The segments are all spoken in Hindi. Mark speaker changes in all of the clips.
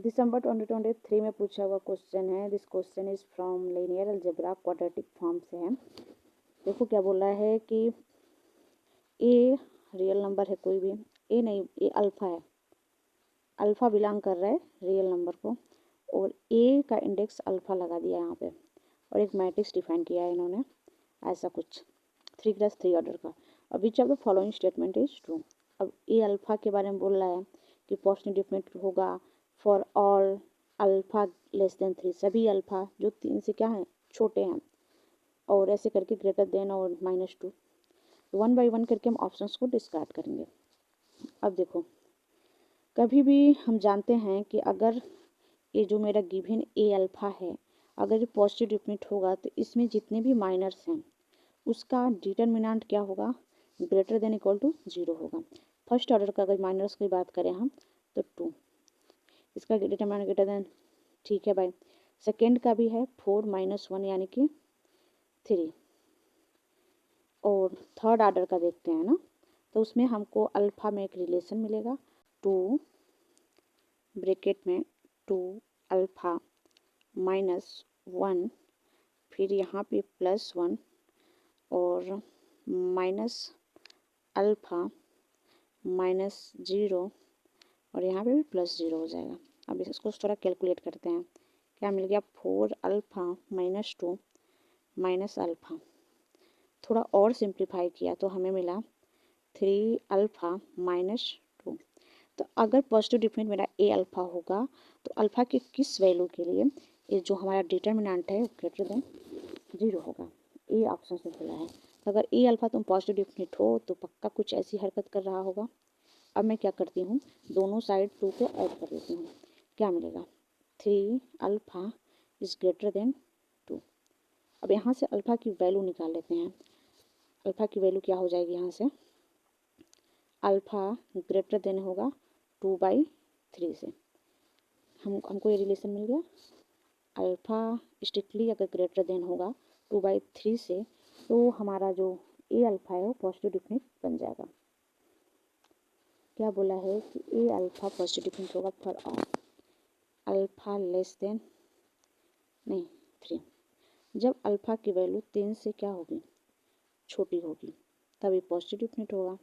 Speaker 1: दिसंबर 2023 में पूछा हुआ क्वेश्चन है। This question is from linear algebra quadratic form से है। देखो क्या बोला है कि ए रियल नंबर है, कोई भी ए नहीं, ए अल्फा है, अल्फा बिलोंग कर रहा है रियल नंबर को, और ए का इंडेक्स अल्फा लगा दिया यहाँ पे, और एक मैट्रिक्स डिफाइन किया है इन्होंने ऐसा कुछ 3x3 ऑर्डर का। अब which of the following statement is true. अब ए अल्फा के बारे में बोल रहा है कि पॉजिटिव डिफरेंट होगा for all alpha less than 3, सभी अल्फा जो 3 से क्या हैं छोटे हैं, और ऐसे करके ग्रेटर देन और -2। 1 बाई 1 करके हम ऑप्शंस को डिस्कार्ड करेंगे। अब देखो, कभी भी हम जानते हैं कि अगर ये जो मेरा गिवन ए अल्फा है, अगर ये पॉजिटिव डिफरेंट होगा तो इसमें जितने भी माइनर्स हैं उसका डिटर्मिनेंट क्या होगा, ग्रेटर देन इक्वल टू 0 होगा। फर्स्ट ऑर्डर का अगर माइनर्स की बात करें हम तो 2, इसका डिटर्मिनेंट ग्रेटर देन, ठीक है भाई। सेकेंड का भी है 4 - 1 यानी कि 3, और थर्ड ऑर्डर का देखते हैं ना, तो उसमें हमको अल्फा में एक रिलेशन मिलेगा 2 ब्रैकेट में 2 अल्फा -1, फिर यहाँ पे +1 और माइनस अल्फा -0, और यहाँ पे भी +0 हो जाएगा। अब इसको थोड़ा कैलकुलेट करते हैं, क्या मिल गया 4 अल्फा -2 माइनस अल्फा, थोड़ा और सिंप्लीफाई किया तो हमें मिला 3 अल्फा -2। तो अगर पॉजिटिव डिफरेंट मेरा ए अल्फा होगा तो अल्फा के किस वैल्यू के लिए ये जो हमारा डिटर्मिनेंट है ग्रेटर देन 0 होगा, ए ऑप्शन से बोला है। तो अगर ए अल्फा तुम पॉजिटिव डिफरेंट हो तो पक्का कुछ ऐसी हरकत कर रहा होगा। अब मैं क्या करती हूँ, दोनों साइड 2 को ऐड कर देती हूँ, क्या मिलेगा 3 अल्फा इज ग्रेटर देन 2। अब यहाँ से अल्फा की वैल्यू निकाल लेते हैं। अल्फा की वैल्यू क्या हो जाएगी, यहाँ से अल्फा ग्रेटर देन होगा 2/3 से। हमको ये रिलेशन मिल गया। अल्फा स्ट्रिक्टली अगर ग्रेटर देन होगा 2/3 से, तो हमारा जो ए अल्फा है वो पॉजिटिव डिफरेंट बन जाएगा। क्या बोला है कि ए अल्फा पॉजिटिव डिफरेंट होगा for all alpha less than नहीं 3। जब अल्फा की वैल्यू 3 से क्या होगी, छोटी होगी, तभी पॉजिटिव डिफरेंट होगा।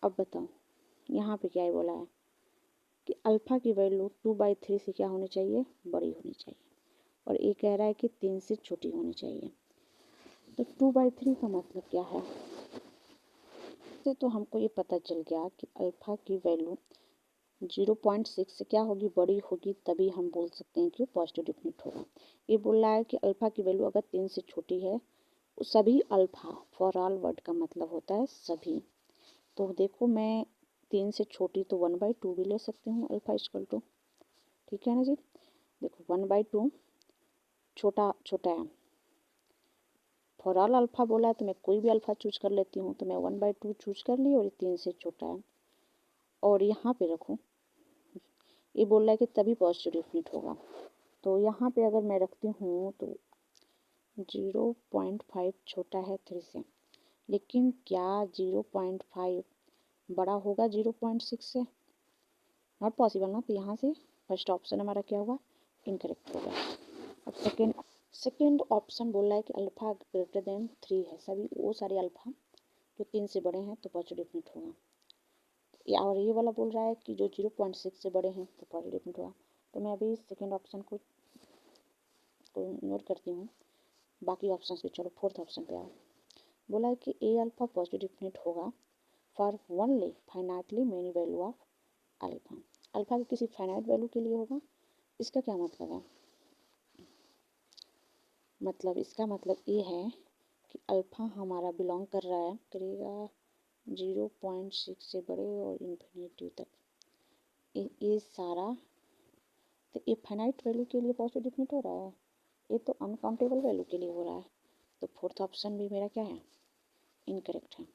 Speaker 1: अब बताओ यहाँ पे क्या बोला है कि अल्फा की वैल्यू 2/3 से क्या होनी चाहिए, बड़ी होनी चाहिए, और ये कह रहा है कि 3 से छोटी होनी चाहिए। तो 2/3 का मतलब क्या है, तो हमको ये पता चल गया कि अल्फा की वैल्यू 0.6 से क्या होगी, बड़ी होगी, तभी हम बोल सकते हैं कि पॉजिटिव डिफरेंट होगा। ये बोल रहा है कि अल्फा की वैल्यू अगर 3 से छोटी है, सभी अल्फा, फॉर ऑल वर्ड का मतलब होता है सभी। तो देखो मैं 3 से छोटी तो 1/2 भी ले सकती हूँ अल्फा इक्वल टू, ठीक है ना जी। देखो 1/2 छोटा छोटा है, फॉर ऑल अल्फा बोला है तो मैं कोई भी अल्फा चूज कर लेती हूँ, तो मैं 1/2 चूज कर ली, और ये 3 से छोटा है। और यहाँ पे रखूँ, ये बोल रहा है कि तभी पॉजिटिव डिफरेंट होगा, तो यहाँ पे अगर मैं रखती हूँ तो 0.5 छोटा है 3 से, लेकिन क्या 0.5 बड़ा होगा 0.6 से, नॉट पॉसिबल ना। तो यहाँ से फर्स्ट ऑप्शन हमारा क्या होगा, इनकरेक्ट होगा। अब सेकेंड ऑप्शन बोल रहा है कि अल्फा ग्रेटर देन 3 है, सभी वो सारे अल्फा जो 3 से बड़े हैं तो पॉजिटिव डिफरेंट होगा। और ये वाला बोल रहा है कि जो 0.6 से बड़े हैं तो पॉजिटिव डिफरेंट होगा। तो मैं अभी सेकेंड ऑप्शन को नोट करती हूँ, बाकी ऑप्शन भी चलो फोर्थ ऑप्शन पे आओ। बोला है कि ए अल्फा पॉजिटिव डिफरेंट होगा for only finitely many value of alpha. Alpha के किसी फाइनाइट वैल्यू के लिए होगा। इसका क्या मतलब है, मतलब इसका मतलब ये है कि अल्फा हमारा बिलोंग कर रहा है करेगा 0.6 से बड़े और इन्फिनिटी तक। ये सारा, तो ये फाइनाइट वैल्यू के लिए पॉजिटिव डिफरेंट हो रहा है, ये तो अनकाउंटेबल वैल्यू के लिए हो रहा है। तो फोर्थ ऑप्शन भी मेरा क्या है, इनकरेक्ट है।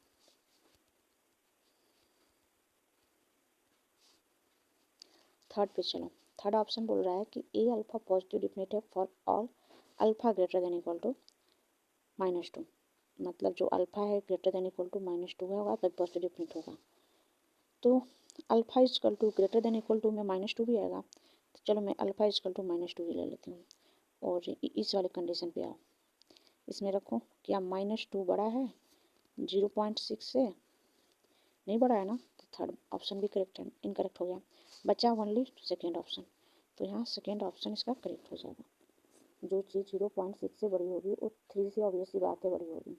Speaker 1: थर्ड पे चलो, थर्ड ऑप्शन बोल रहा है कि ए अल्फा पॉजिटिव डिफरेंट है for all alpha greater than equal to -2। मतलब जो अल्फा है ग्रेटर देन इक्वल टू -2 है होगा तब पॉजिटिव डिफरेंट होगा। तो alpha equal to greater than equal to में -2 भी आएगा, तो चलो मैं अल्फ़ा इजकल टू -2 ही ले लेती हूँ। और इस वाले कंडीशन पे आओ, इसमें रखो क्या -2 बड़ा है 0.6 से, नहीं बड़ा है ना, तो थर्ड ऑप्शन भी करेक्ट है, इनकरेक्ट हो गया, बचा ओनली सेकेंड ऑप्शन। तो यहाँ सेकेंड ऑप्शन इसका करेक्ट हो जाएगा। जो चीज़ 0.6 से बड़ी होगी वो 3 से ऑब्वियसली बात है बड़ी होगी।